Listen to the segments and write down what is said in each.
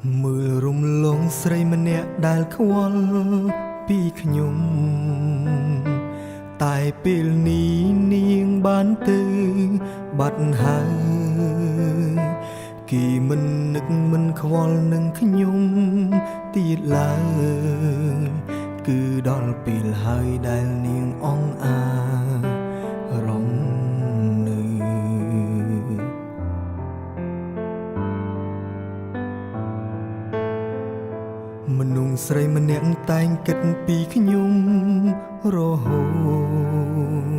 មើលរំលងស្រីម្នាក់ដែលខ្វល់ពីខ្ញុំតែពេលនេះនាងបានទៅបាត់ហើយគេមិននឹកមិនខ្វល់នឹងខ្ញុំទៀតឡើយគឺដល់ពេលហើយដែលនាងអង្អារំនៅមនុស្សស្រីម្នាក់តែងគិតពីខ្ញុំរហូ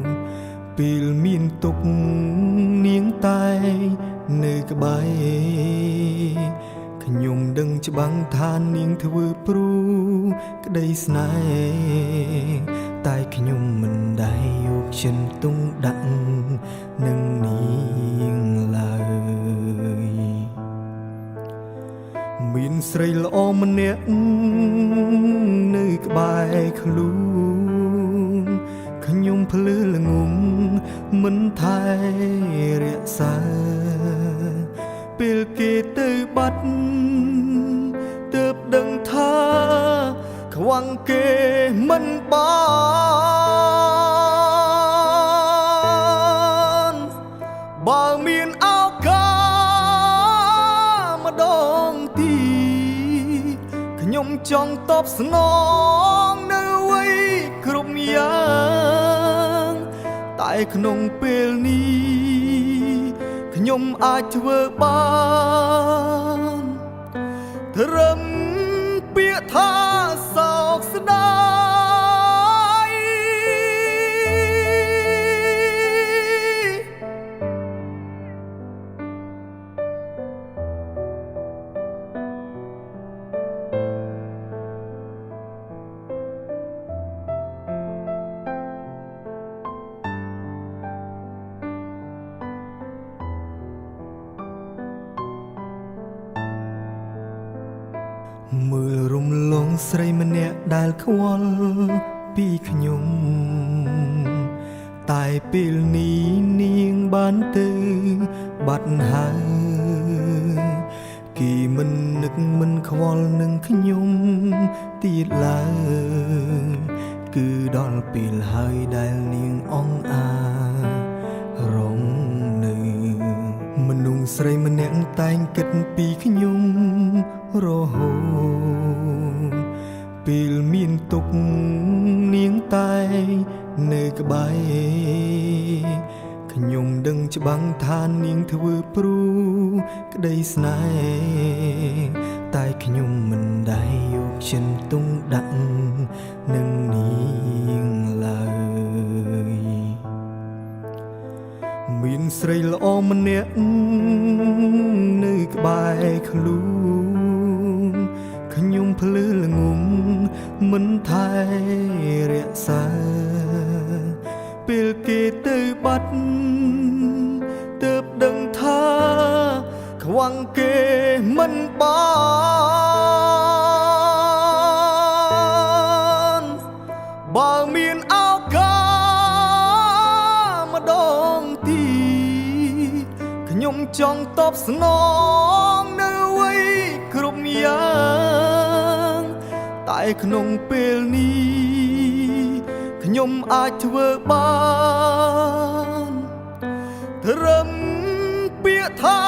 តពេលមានទុកនាងតែនៅក្បែរខ្ញុំដឹងច្បាំងថានាងធ្វើព្រួក្តីស្នេហ៍តែខ្ញុំមិនដែលយកចិនទុំដាក់នឹងនាងឡើយមានស្រីល្អម្នាក់នៅក្បែរខ្លួនខ្ញុំភ្លឺល្ងងមិនថែរក្សាពេលគេទៅបាត់ទើបដឹងថាខ្វាំងគេមិនបានបើមានឱកាសម្ដងទៀតខ្ញុំចង់តបស្នងនៅអ្វីគ្រប់យ៉ាងតែក្នុងពេលនេះខ្ញុំអាចធ្វើបានត្រឹមពាក្យថាសោកស្ដាយមើលរំលងស្រីម្នាក់ដែលខ្វល់ពីខ្ញុំតែពេលនេះនាងបានទៅបាត់ហើយគេមិននឹកមិនខ្វល់នឹងខ្ញុំទៀតឡើយគឺដល់ពេលហើយដែលនាងអង្អារំនៅមនុស្សស្រីម្នាក់តែងគិតពីខ្ញុំរហូតពេលមានទុកនាងតែនៅក្បែរខ្ញុំដឹងច្បាំងថានាងធ្វើព្រួក្តីស្នេហ៍តែខ្ញុំមិនដែលយកចិនទុំដាក់នឹងនាងឡើយមានស្រីល្អម្នាក់នៅក្បែរខ្លួនខ្ញុំភ្លឺល្ងងមិនថែរក្សាពេលគេទៅបាត់ទើបដឹងថាខ្វាំងគេមិនបានបើមានឱកាសម្ដងទៀតខ្ញុំចង់តបស្នងនៅអ្វីគ្រប់យ៉ាងតែក្នុងពេលនេះខ្ញុំអាចធ្វើបានត្រឹមពាក្យថា